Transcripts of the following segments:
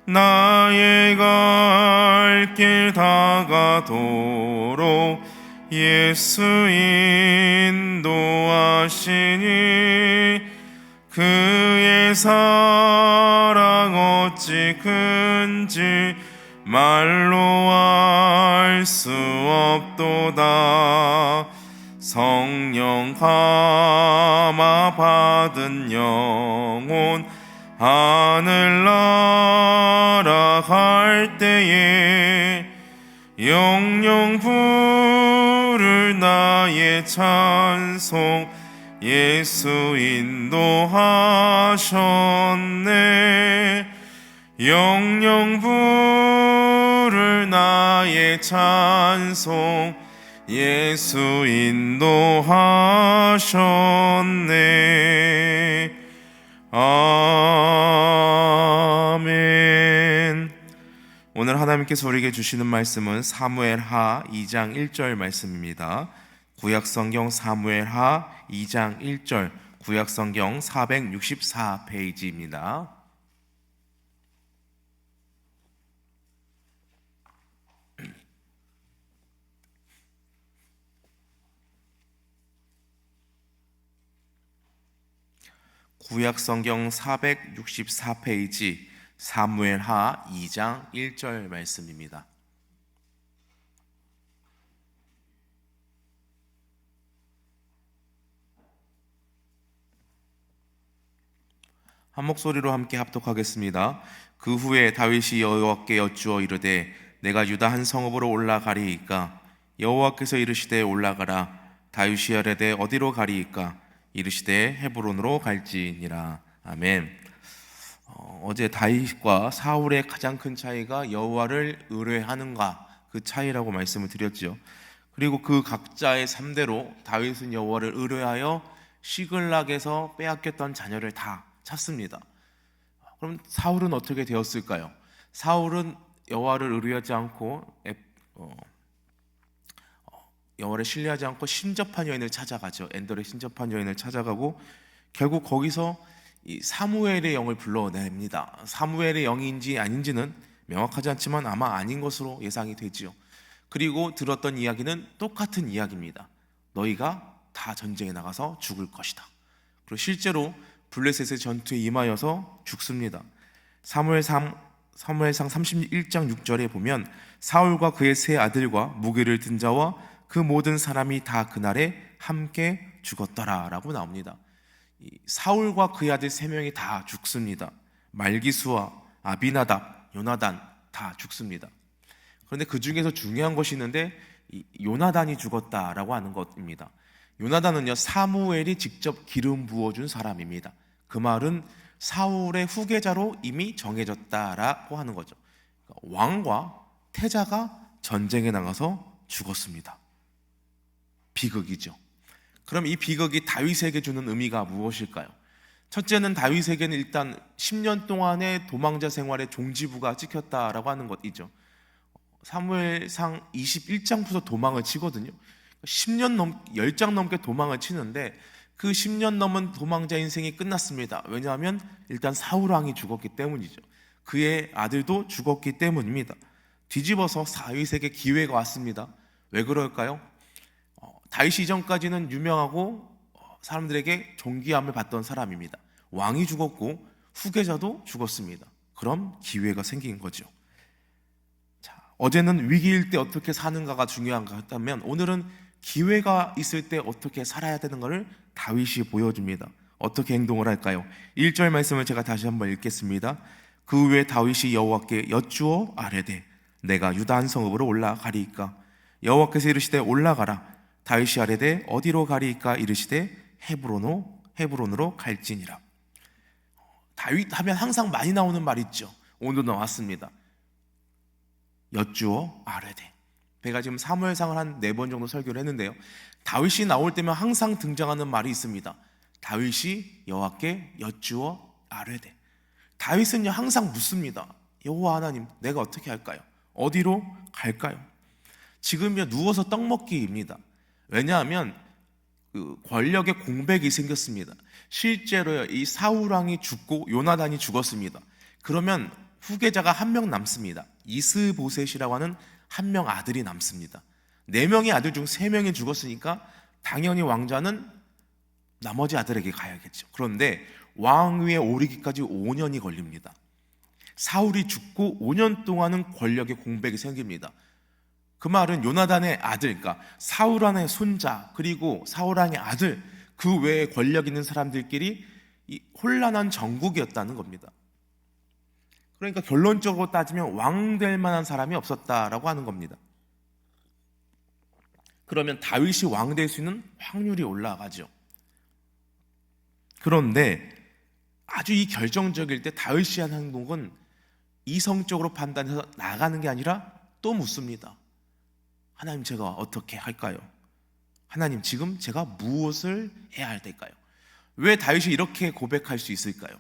나의 갈 길 다가도록 예수 인도하시니 그의 사랑 어찌 큰지 말로 알 수 없도다. 성령 감화 받은 영혼 하늘나라 갈 때에 영영 부를 나의 찬송 예수 인도하셨네. 영영 부를 나의 찬송 예수 인도하셨네. 아멘. 오늘 하나님께서 우리에게 주시는 말씀은 사무엘하 2장 1절 말씀입니다. 구약성경 사무엘하 2장 1절, 구약성경 464페이지입니다. 구약성경 464페이지 사무엘하 2장 1절 말씀입니다. 한 목소리로 함께 합독하겠습니다. 그 후에 다윗이 여호와께 여쭈어 이르되 내가 유다 한 성읍으로 올라가리이까? 여호와께서 이르시되 올라가라. 다윗이 아뢰되 어디로 가리이까? 이르시되 헤브론으로 갈지니라. 아멘. 어제 다윗과 사울의 가장 큰 차이가 여호와를 의뢰하는가, 그 차이라고 말씀을 드렸죠. 그리고 그 각자의 3대로 다윗은 여호와를 의뢰하여 시글락에서 빼앗겼던 자녀를 다 찾습니다. 그럼 사울은 어떻게 되었을까요? 사울은 여호와를 의뢰하지 않고 여호와를 신뢰하지 않고 신접한 여인을 찾아가죠. 엔돌의 신접한 여인을 찾아가고 결국 거기서 이 사무엘의 영을 불러냅니다. 사무엘의 영인지 아닌지는 명확하지 않지만 아마 아닌 것으로 예상이 되지요. 그리고 들었던 이야기는 똑같은 이야기입니다. 너희가 다 전쟁에 나가서 죽을 것이다. 그리고 실제로 블레셋의 전투에 임하여서 죽습니다. 사무엘상 31장 6절에 보면 사울과 그의 세 아들과 무기를 든 자와 그 모든 사람이 다 그날에 함께 죽었더라 라고 나옵니다. 사울과 그의 아들 3명이 다 죽습니다. 말기수와 아비나답, 요나단 다 죽습니다. 그런데 그 중에서 중요한 것이 있는데 요나단이 죽었다라고 하는 것입니다. 요나단은요, 사무엘이 직접 기름 부어준 사람입니다. 그 말은 사울의 후계자로 이미 정해졌다라고 하는 거죠. 왕과 태자가 전쟁에 나가서 죽었습니다. 비극이죠. 그럼 이 비극이 다윗에게 주는 의미가 무엇일까요? 첫째는 다윗에게는 일단 10년 동안의 도망자 생활의 종지부가 찍혔다라고 하는 것이죠. 사무엘상 21장부터 도망을 치거든요. 10장 넘게 도망을 치는데 그 10년 넘은 도망자 인생이 끝났습니다. 왜냐하면 일단 사울 왕이 죽었기 때문이죠. 그의 아들도 죽었기 때문입니다. 뒤집어서 다윗에게 기회가 왔습니다. 왜 그럴까요? 다윗 이전까지는 유명하고 사람들에게 존귀함을 받던 사람입니다. 왕이 죽었고 후계자도 죽었습니다. 그럼 기회가 생긴 거죠. 어제는 위기일 때 어떻게 사는가가 중요한가 했다면 오늘은 기회가 있을 때 어떻게 살아야 되는 것을 다윗이 보여줍니다. 어떻게 행동을 할까요? 1절 말씀을 제가 다시 한번 읽겠습니다. 그 후에 다윗이 여호와께 여쭈어 아뢰되 내가 유다 한 성읍으로 올라가리이까? 여호와께서 이르시되 올라가라. 다윗이 아뢰되 어디로 가리이까? 이르시되 헤브론으로 갈지니라. 다윗 하면 항상 많이 나오는 말 있죠. 오늘도 나왔습니다. 여쭈어 아뢰되. 제가 지금 사무엘상을 한 4번 정도 설교를 했는데요, 다윗이 나올 때면 항상 등장하는 말이 있습니다. 다윗이 여호와께 여쭈어 아뢰되. 다윗은요 항상 묻습니다. 여호와 하나님, 내가 어떻게 할까요? 어디로 갈까요? 지금요 누워서 떡 먹기입니다. 왜냐하면 그 권력의 공백이 생겼습니다. 실제로요 이 사울 왕이 죽고 요나단이 죽었습니다. 그러면 후계자가 한 명 남습니다. 이스보셋이라고 하는 한 명 아들이 남습니다. 4명의 아들 중 3명이 죽었으니까 당연히 왕좌는 나머지 아들에게 가야겠죠. 그런데 왕위에 오르기까지 5년이 걸립니다. 사울이 죽고 5년 동안은 권력의 공백이 생깁니다. 그 말은 요나단의 아들, 그러니까 사울왕의 손자, 그리고 사울왕의 아들, 그 외에 권력 있는 사람들끼리 이 혼란한 정국이었다는 겁니다. 그러니까 결론적으로 따지면 왕 될 만한 사람이 없었다라고 하는 겁니다. 그러면 다윗이 왕 될 수 있는 확률이 올라가죠. 그런데 아주 이 결정적일 때 다윗이 한 행동은 이성적으로 판단해서 나가는 게 아니라 또 묻습니다. 하나님, 제가 어떻게 할까요? 하나님, 지금 제가 무엇을 해야 할 때일까요? 왜 다윗이 이렇게 고백할 수 있을까요?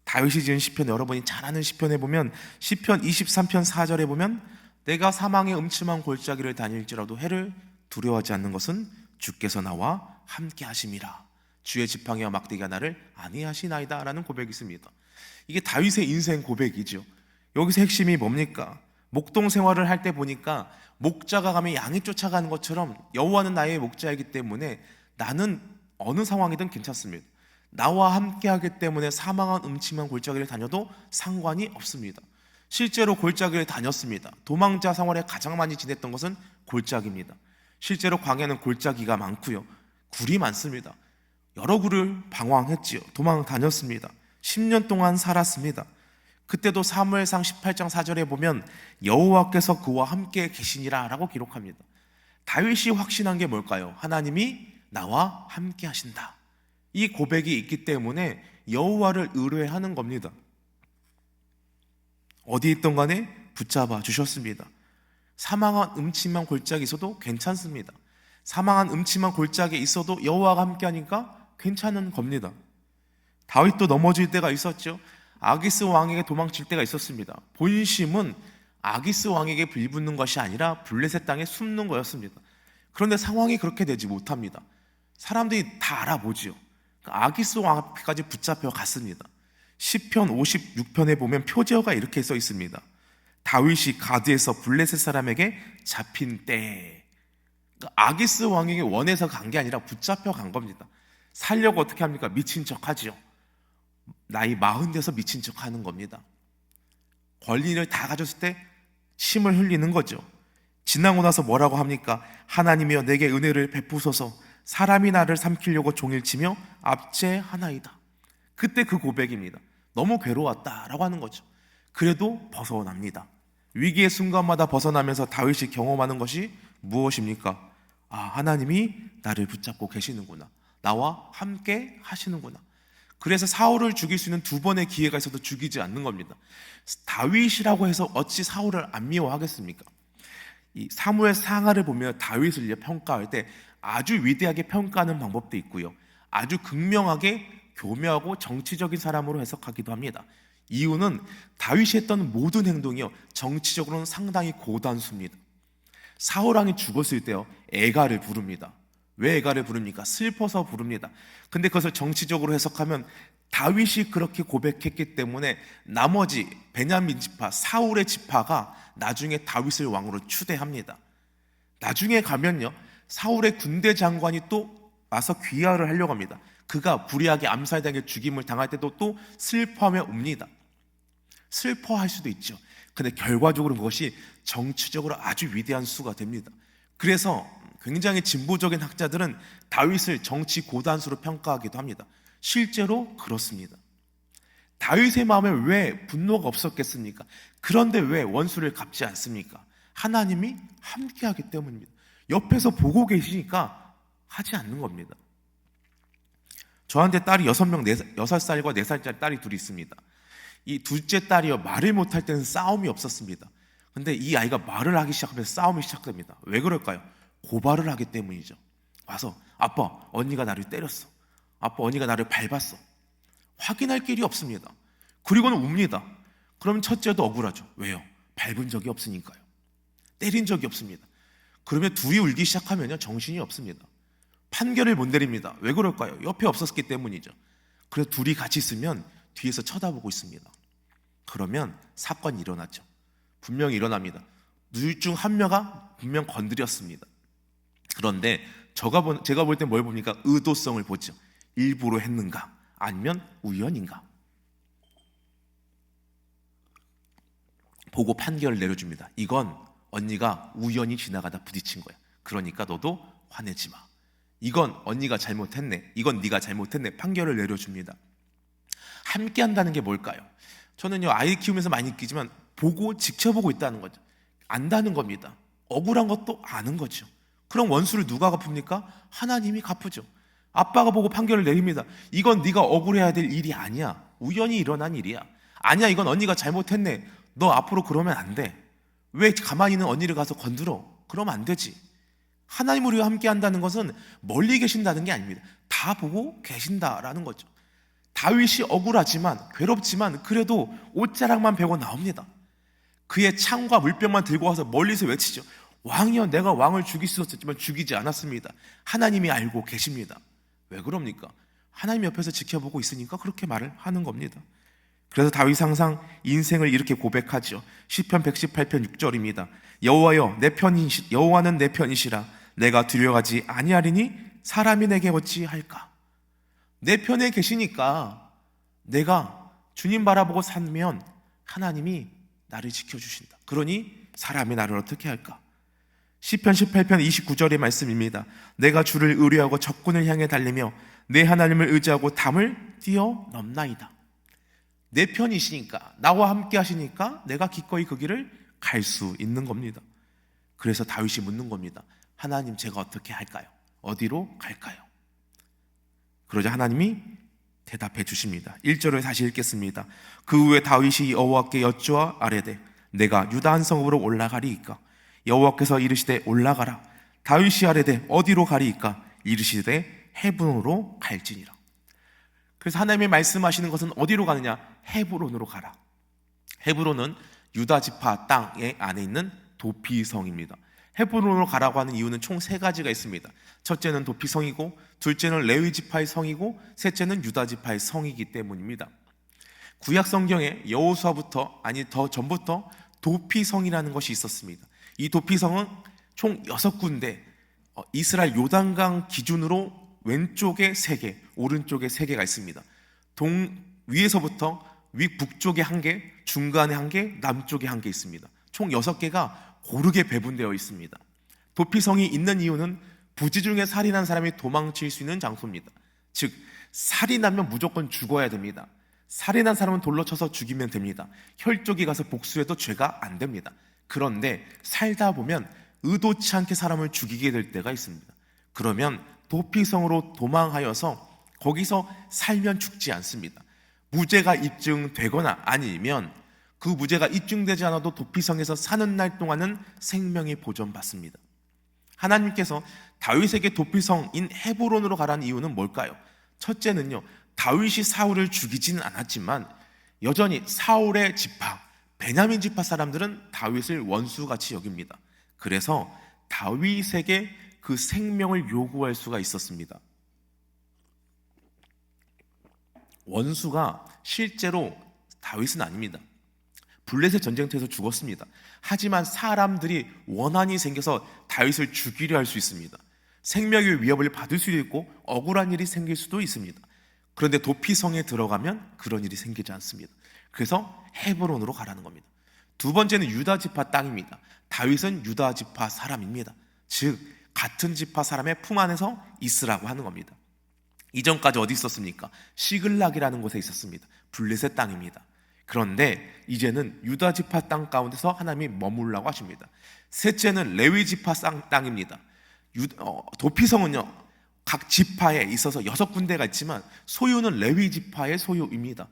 다윗이 지은 시편, 여러분이 잘 아는 시편에 보면 시편 23편 4절에 보면 내가 사망의 음침한 골짜기를 다닐지라도 해를 두려워하지 않는 것은 주께서 나와 함께 하심이라. 주의 지팡이와 막대기가 나를 안위하시나이다 라는 고백이 있습니다. 이게 다윗의 인생 고백이죠. 여기서 핵심이 뭡니까? 목동 생활을 할 때 보니까 목자가 가면 양이 쫓아가는 것처럼 여호와는 나의 목자이기 때문에 나는 어느 상황이든 괜찮습니다. 나와 함께하기 때문에 사망한 음침한 골짜기를 다녀도 상관이 없습니다. 실제로 골짜기를 다녔습니다. 도망자 생활에 가장 많이 지냈던 것은 골짜기입니다. 실제로 광야는 골짜기가 많고요, 굴이 많습니다. 여러 굴을 방황했지요. 도망 다녔습니다. 10년 동안 살았습니다. 그때도 사무엘상 18장 4절에 보면 여호와께서 그와 함께 계시니라 라고 기록합니다. 다윗이 확신한 게 뭘까요? 하나님이 나와 함께 하신다. 이 고백이 있기 때문에 여호와를 의뢰하는 겁니다. 어디 있던 간에 붙잡아 주셨습니다. 사망한 음침한 골짜기 있어도 괜찮습니다. 사망한 음침한 골짜기에 있어도 여호와가 함께하니까 괜찮은 겁니다. 다윗도 넘어질 때가 있었죠. 아기스 왕에게 도망칠 때가 있었습니다. 본심은 아기스 왕에게 빌붙는 것이 아니라 블레셋 땅에 숨는 거였습니다. 그런데 상황이 그렇게 되지 못합니다. 사람들이 다 알아보지요. 아기스 왕 앞까지 붙잡혀 갔습니다. 시편 56편에 보면 표제어가 이렇게 써 있습니다. 다윗이 가드에서 블레셋 사람에게 잡힌 때. 아기스 왕에게 원해서 간 게 아니라 붙잡혀 간 겁니다. 살려고 어떻게 합니까? 미친 척 하죠. 나이 40 돼서 미친 척 하는 겁니다. 권리를 다 가졌을 때 침을 흘리는 거죠. 지나고 나서 뭐라고 합니까? 하나님이여 내게 은혜를 베푸소서. 사람이 나를 삼키려고 종일치며 압제하나이다. 그때 그 고백입니다. 너무 괴로웠다라고 하는 거죠. 그래도 벗어납니다. 위기의 순간마다 벗어나면서 다윗이 경험하는 것이 무엇입니까? 아, 하나님이 나를 붙잡고 계시는구나. 나와 함께 하시는구나. 그래서 사울을 죽일 수 있는 2번의 기회가 있어도 죽이지 않는 겁니다. 다윗이라고 해서 어찌 사울을 안 미워하겠습니까? 이 사무엘 상하를 보면 다윗을 평가할 때 아주 위대하게 평가하는 방법도 있고요, 아주 극명하게 교묘하고 정치적인 사람으로 해석하기도 합니다. 이유는 다윗이 했던 모든 행동이요, 정치적으로는 상당히 고단수입니다. 사울왕이 죽었을 때요, 애가를 부릅니다. 왜 애가를 부릅니까? 슬퍼서 부릅니다. 근데 그것을 정치적으로 해석하면 다윗이 그렇게 고백했기 때문에 나머지 베냐민 지파, 사울의 지파가 나중에 다윗을 왕으로 추대합니다. 나중에 가면요, 사울의 군대 장관이 또 와서 귀화를 하려고 합니다. 그가 불의하게 암살당해 죽임을 당할 때도 또 슬퍼하며 웁니다. 슬퍼할 수도 있죠. 근데 결과적으로 그것이 정치적으로 아주 위대한 수가 됩니다. 그래서 굉장히 진보적인 학자들은 다윗을 정치 고단수로 평가하기도 합니다. 실제로 그렇습니다. 다윗의 마음에 왜 분노가 없었겠습니까? 그런데 왜 원수를 갚지 않습니까? 하나님이 함께하기 때문입니다. 옆에서 보고 계시니까 하지 않는 겁니다. 저한테 딸이 6살과 4살짜리 딸이 둘이 있습니다. 이 둘째 딸이요, 말을 못할 때는 싸움이 없었습니다. 근데 이 아이가 말을 하기 시작하면서 싸움이 시작됩니다. 왜 그럴까요? 고발을 하기 때문이죠. 와서 아빠, 언니가 나를 때렸어. 아빠, 언니가 나를 밟았어. 확인할 길이 없습니다. 그리고는 웁니다. 그러면 첫째도 억울하죠. 왜요? 밟은 적이 없으니까요. 때린 적이 없습니다. 그러면 둘이 울기 시작하면요, 정신이 없습니다. 판결을 못 내립니다. 왜 그럴까요? 옆에 없었기 때문이죠. 그래서 둘이 같이 있으면 뒤에서 쳐다보고 있습니다. 그러면 사건이 일어나죠. 분명히 일어납니다. 둘 중 한 명가 분명 건드렸습니다. 그런데 제가 볼 때 뭘 봅니까? 의도성을 보죠. 일부러 했는가? 아니면 우연인가? 보고 판결을 내려줍니다. 이건 언니가 우연히 지나가다 부딪힌 거야. 그러니까 너도 화내지 마. 이건 언니가 잘못했네. 이건 네가 잘못했네. 판결을 내려줍니다. 함께 한다는 게 뭘까요? 저는요, 아이 키우면서 많이 느끼지만 보고 지켜보고 있다는 거죠. 안다는 겁니다. 억울한 것도 아는 거죠. 그럼 원수를 누가 갚습니까? 하나님이 갚으죠. 아빠가 보고 판결을 내립니다. 이건 네가 억울해야 될 일이 아니야. 우연히 일어난 일이야. 아니야, 이건 언니가 잘못했네. 너 앞으로 그러면 안 돼. 왜 가만히 있는 언니를 가서 건드려? 그러면 안 되지. 하나님 우리와 함께 한다는 것은 멀리 계신다는 게 아닙니다. 다 보고 계신다라는 거죠. 다윗이 억울하지만 괴롭지만 그래도 옷자락만 베고 나옵니다. 그의 창과 물병만 들고 와서 멀리서 외치죠. 왕이여, 내가 왕을 죽일 수 있었지만 죽이지 않았습니다. 하나님이 알고 계십니다. 왜 그럽니까? 하나님 옆에서 지켜보고 있으니까 그렇게 말을 하는 겁니다. 그래서 다윗 항상 인생을 이렇게 고백하죠. 시편 118편 6절입니다. 여호와는 내 편이시라. 내가 두려워하지 아니하리니 사람이 내게 어찌할까? 내 편에 계시니까 내가 주님 바라보고 살면 하나님이 나를 지켜주신다. 그러니 사람이 나를 어떻게 할까? 시편 18편 29절의 말씀입니다. 내가 주를 의뢰하고 적군을 향해 달리며 내 하나님을 의지하고 담을 뛰어넘나이다. 내 편이시니까, 나와 함께 하시니까 내가 기꺼이 그 길을 갈 수 있는 겁니다. 그래서 다윗이 묻는 겁니다. 하나님, 제가 어떻게 할까요? 어디로 갈까요? 그러자 하나님이 대답해 주십니다. 1절을 다시 읽겠습니다. 그 후에 다윗이 여호와께 여쭈어 아뢰되 내가 유다 한 성읍으로 올라가리이까? 여호와께서 이르시되 올라가라. 다윗이 아뢰되 어디로 가리이까? 이르시되 헤브론으로 갈지니라. 그래서 하나님이 말씀하시는 것은 어디로 가느냐? 헤브론으로 가라. 헤브론은 유다 지파 땅에 안에 있는 도피성입니다. 헤브론으로 가라고 하는 이유는 총 3가지가 있습니다. 첫째는 도피성이고, 둘째는 레위 지파의 성이고, 셋째는 유다 지파의 성이기 때문입니다. 구약 성경에 여호수아부터, 아니 더 전부터 도피성이라는 것이 있었습니다. 이 도피성은 총 6군데, 이스라엘 요단강 기준으로 왼쪽에 3개, 오른쪽에 3개가 있습니다. 위에서부터 북쪽에 1개, 중간에 1개, 남쪽에 1개 있습니다. 총 6개가 고르게 배분되어 있습니다. 도피성이 있는 이유는 부지 중에 살인한 사람이 도망칠 수 있는 장소입니다. 즉, 살인하면 무조건 죽어야 됩니다. 살인한 사람은 돌로 쳐서 죽이면 됩니다. 혈족이 가서 복수해도 죄가 안 됩니다. 그런데 살다 보면 의도치 않게 사람을 죽이게 될 때가 있습니다. 그러면 도피성으로 도망하여서 거기서 살면 죽지 않습니다. 무죄가 입증되거나 아니면 그 무죄가 입증되지 않아도 도피성에서 사는 날 동안은 생명이 보존받습니다. 하나님께서 다윗에게 도피성인 헤브론으로 가라는 이유는 뭘까요? 첫째는요, 다윗이 사울을 죽이지는 않았지만 여전히 사울의 지파, 베냐민 지파 사람들은 다윗을 원수같이 여깁니다. 그래서 다윗에게 그 생명을 요구할 수가 있었습니다. 원수가 실제로 다윗은 아닙니다. 블레셋 전쟁터에서 죽었습니다. 하지만 사람들이 원한이 생겨서 다윗을 죽이려 할 수 있습니다. 생명의 위협을 받을 수도 있고 억울한 일이 생길 수도 있습니다. 그런데 도피성에 들어가면 그런 일이 생기지 않습니다. 그래서 헤브론으로 가라는 겁니다. 두 번째는 유다 지파 땅입니다. 다윗은 유다 지파 사람입니다. 즉 같은 지파 사람의 품 안에서 있으라고 하는 겁니다. 이전까지 어디 있었습니까? 시글락이라는 곳에 있었습니다. 블레셋 땅입니다. 그런데 이제는 유다 지파 땅 가운데서 하나님이 머물라고 하십니다. 셋째는 레위 지파 땅입니다. 도피성은요, 각 지파에 있어서 6군데가 있지만 소유는 레위 지파의 소유입니다.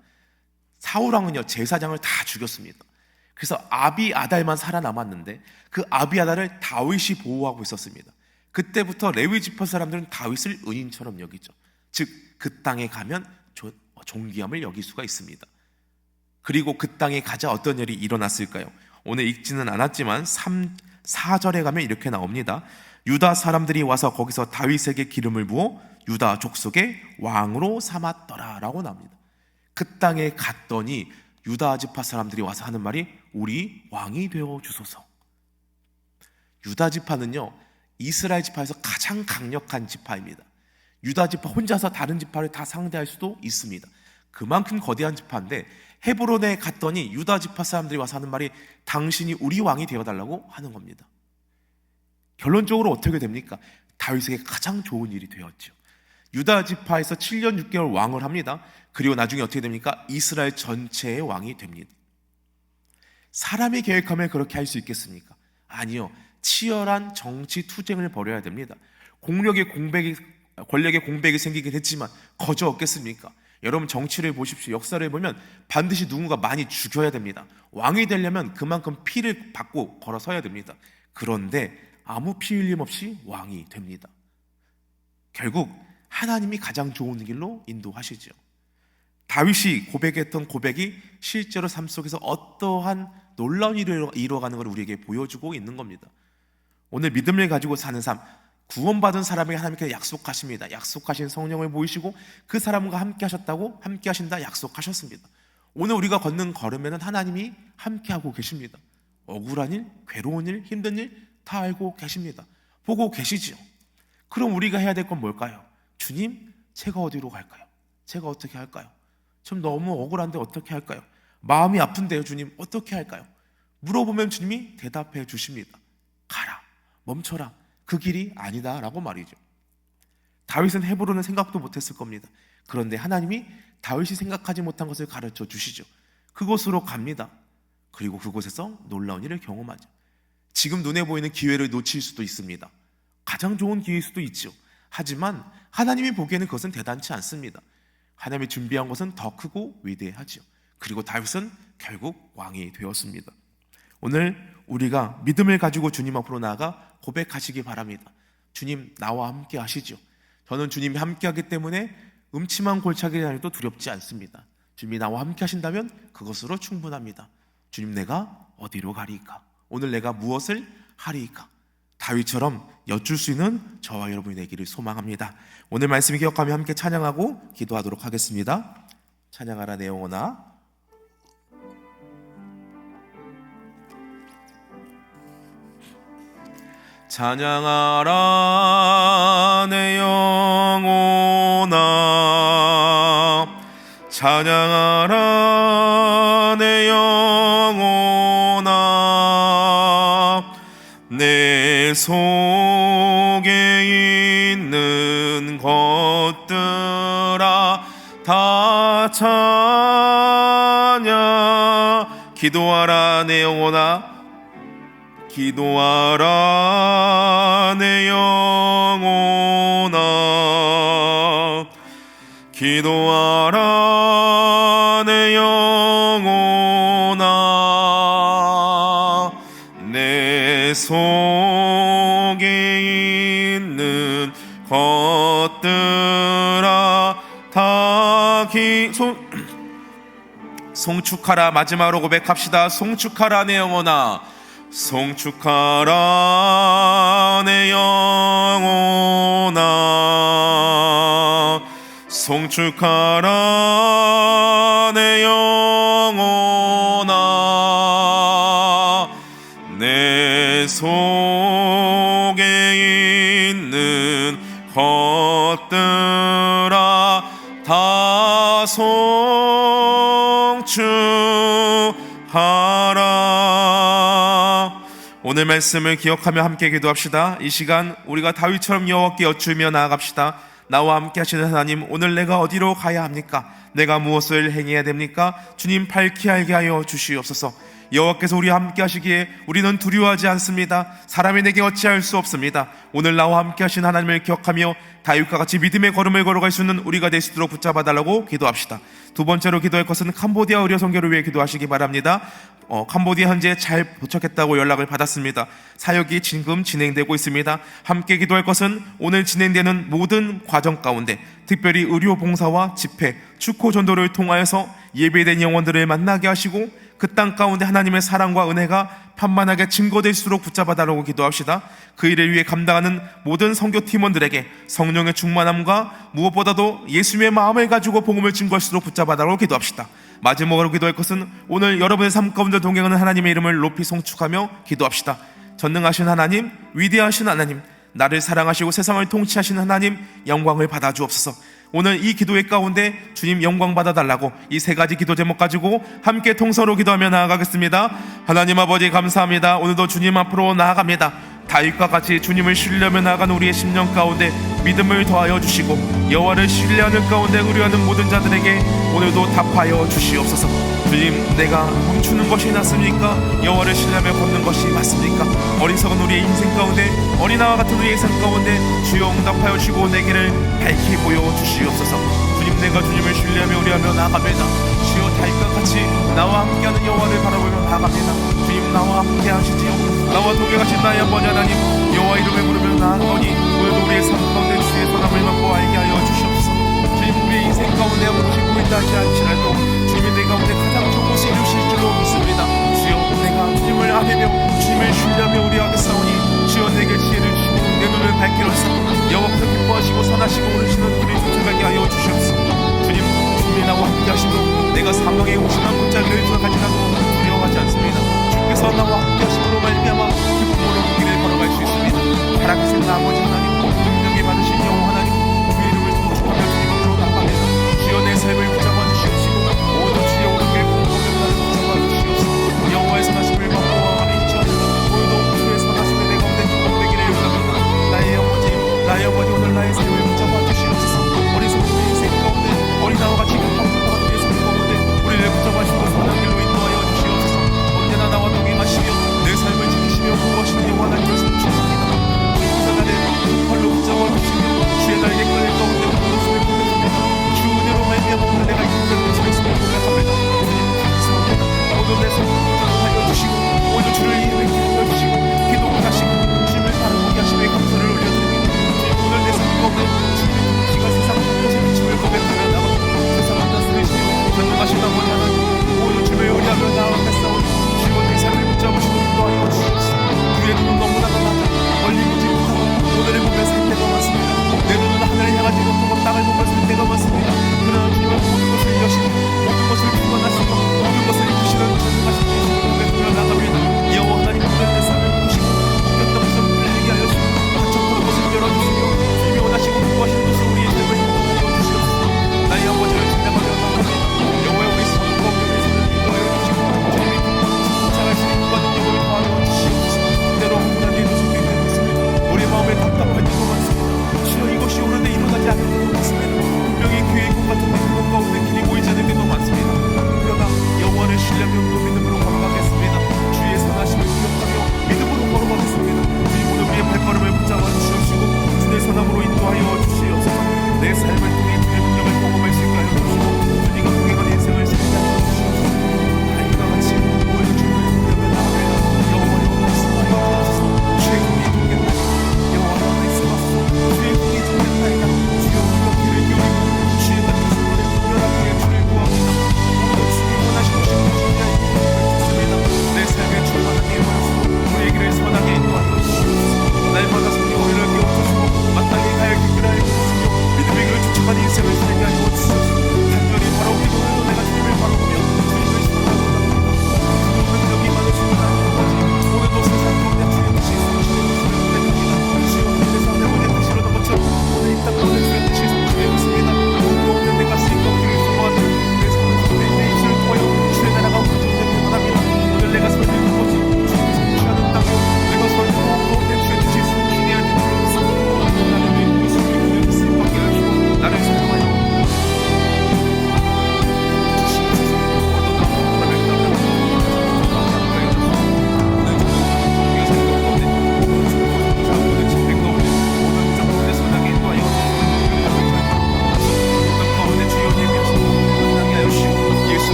사울왕은요, 제사장을 다 죽였습니다. 그래서 아비아달만 살아남았는데 그 아비아달을 다윗이 보호하고 있었습니다. 그때부터 레위 지파 사람들은 다윗을 은인처럼 여기죠. 즉 그 땅에 가면 존귀함을 여길 수가 있습니다. 그리고 그 땅에 가자 어떤 일이 일어났을까요? 오늘 읽지는 않았지만 4절에 가면 이렇게 나옵니다. 유다 사람들이 와서 거기서 다윗에게 기름을 부어 유다 족속의 왕으로 삼았더라 라고 나옵니다. 그 땅에 갔더니 유다 지파 사람들이 와서 하는 말이 우리 왕이 되어 주소서. 유다 지파는요, 이스라엘 지파에서 가장 강력한 지파입니다. 유다 지파 혼자서 다른 지파를 다 상대할 수도 있습니다. 그만큼 거대한 지파인데 헤브론에 갔더니 유다 지파 사람들이 와서 하는 말이 당신이 우리 왕이 되어달라고 하는 겁니다. 결론적으로 어떻게 됩니까? 다윗에게 가장 좋은 일이 되었죠. 유다 지파에서 7년 6개월 왕을 합니다. 그리고 나중에 어떻게 됩니까? 이스라엘 전체의 왕이 됩니다. 사람이 계획하면 그렇게 할 수 있겠습니까? 아니요. 치열한 정치 투쟁을 벌여야 됩니다. 권력의 공백이 생기긴 했지만 거저 없겠습니까? 여러분 정치를 보십시오. 역사를 보면 반드시 누군가 많이 죽여야 됩니다. 왕이 되려면 그만큼 피를 받고 걸어서야 됩니다. 그런데 아무 피 흘림 없이 왕이 됩니다. 결국 하나님이 가장 좋은 길로 인도하시죠. 다윗이 고백했던 고백이 실제로 삶 속에서 어떠한 놀라운 일을 이루어가는 걸 우리에게 보여주고 있는 겁니다. 오늘 믿음을 가지고 사는 삶, 구원받은 사람에게 하나님께서 약속하십니다. 약속하신 성령을 보이시고 그 사람과 함께 하셨다고 함께 하신다 약속하셨습니다. 오늘 우리가 걷는 걸음에는 하나님이 함께하고 계십니다. 억울한 일, 괴로운 일, 힘든 일 다 알고 계십니다. 보고 계시지요. 그럼 우리가 해야 될 건 뭘까요? 주님, 제가 어디로 갈까요? 제가 어떻게 할까요? 좀 너무 억울한데 어떻게 할까요? 마음이 아픈데요, 주님, 어떻게 할까요? 물어보면 주님이 대답해 주십니다. 가라, 멈춰라, 그 길이 아니다 라고 말이죠. 다윗은 헤브론은 생각도 못했을 겁니다. 그런데 하나님이 다윗이 생각하지 못한 것을 가르쳐 주시죠. 그곳으로 갑니다. 그리고 그곳에서 놀라운 일을 경험하죠. 지금 눈에 보이는 기회를 놓칠 수도 있습니다. 가장 좋은 기회일 수도 있죠. 하지만 하나님이 보기에는 그것은 대단치 않습니다. 하나님이 준비한 것은 더 크고 위대하죠. 그리고 다윗은 결국 왕이 되었습니다. 오늘 우리가 믿음을 가지고 주님 앞으로 나아가 고백하시기 바랍니다. 주님, 나와 함께 하시죠. 저는 주님이 함께 하기 때문에 음침한 골짜기를 다녀도 두렵지 않습니다. 주님이 나와 함께 하신다면 그것으로 충분합니다. 주님, 내가 어디로 가리이까? 오늘 내가 무엇을 하리이까? 다윗처럼 여쭐 수 있는 저와 여러분이 되기를 소망합니다. 오늘 말씀 기억하며 함께 찬양하고 기도하도록 하겠습니다. 찬양하라 내 영혼아. 찬양하라 내 영혼아. 찬양하라 내 영혼아. 내 속에 있는 것들아 다 찬양. 기도하라 내 영혼아. 기도하라 내 영혼아. 기도하라 내 영혼아. 내 속에 있는 것들아 다 송축하라. 마지막으로 고백합시다. 송축하라 내 영혼아. 송축하라 내 영혼아. 송축하라 내 영혼아. 내 속에 있는 것들아 다 송축하라. 오늘 말씀을 기억하며 함께 기도합시다. 이 시간 우리가 다윗처럼 여호와께 여쭈며 나아갑시다. 나와 함께 하시는 하나님, 오늘 내가 어디로 가야 합니까? 내가 무엇을 행해야 됩니까? 주님, 밝히 알게 하여 주시옵소서. 여호와께서 우리와 함께 하시기에 우리는 두려워하지 않습니다. 사람이 내게 어찌할 수 없습니다. 오늘 나와 함께 하신 하나님을 기억하며 다윗과 같이 믿음의 걸음을 걸어갈 수 있는 우리가 될 수 있도록 붙잡아 달라고 기도합시다. 두 번째로 기도할 것은 캄보디아 의료 선교를 위해 기도하시기 바랍니다. 캄보디아 현재 잘 도착했다고 연락을 받았습니다. 사역이 지금 진행되고 있습니다. 함께 기도할 것은 오늘 진행되는 모든 과정 가운데 특별히 의료 봉사와 집회, 축호 전도를 통하여서 예배된 영혼들을 만나게 하시고 그 땅 가운데 하나님의 사랑과 은혜가 편만하게 증거될수록 붙잡아 달라고 기도합시다. 그 일을 위해 감당하는 모든 선교 팀원들에게 성령의 충만함과 무엇보다도 예수님의 마음을 가지고 복음을 증거할수록 붙잡아 달라고 기도합시다. 마지막으로 기도할 것은 오늘 여러분의 삶 가운데 동행하는 하나님의 이름을 높이 송축하며 기도합시다. 전능하신 하나님, 위대하신 하나님, 나를 사랑하시고 세상을 통치하시는 하나님, 영광을 받아 주옵소서. 오늘 이 기도의 가운데 주님 영광 받아달라고 이 세 가지 기도 제목 가지고 함께 통서로 기도하며 나아가겠습니다. 하나님 아버지 감사합니다. 오늘도 주님 앞으로 나아갑니다. 다윗과 같이 주님을 신뢰하며 나아가는 우리의 심령 가운데 믿음을 더하여 주시고 여호와를 신뢰하는 가운데 의뢰하는 모든 자들에게 오늘도 답하여 주시옵소서. 주님, 내가 멈추는 것이 낫습니까? 여호와를 신뢰하며 걷는 것이 맞습니까? 어리석은 우리의 인생 가운데 어린아이와 같은 우리의 삶 가운데 주여 응답하여 주시고 내 길을 밝히 보여주시옵소서. 주님, 내가 주님을 신뢰하며 의뢰하며 나아갑니다. 주여 다윗과 같이 나와 함께하는 여호와를 바라보며 나아갑니다. 주님, 나와 함께 하시지요. 나와 동행하신 나의 아버지 하나님, 여호와 이름을 부르며 나아가니 오늘도 우리의 삶 가운데 주의 선함을 받고 알게 하여 주시옵소서. 주님, 우리의 인생 가운데 아무것이 보인다 하지 않지라도 주님이 내 가운데 가장 좋은 것을 이루실 줄로 믿습니다.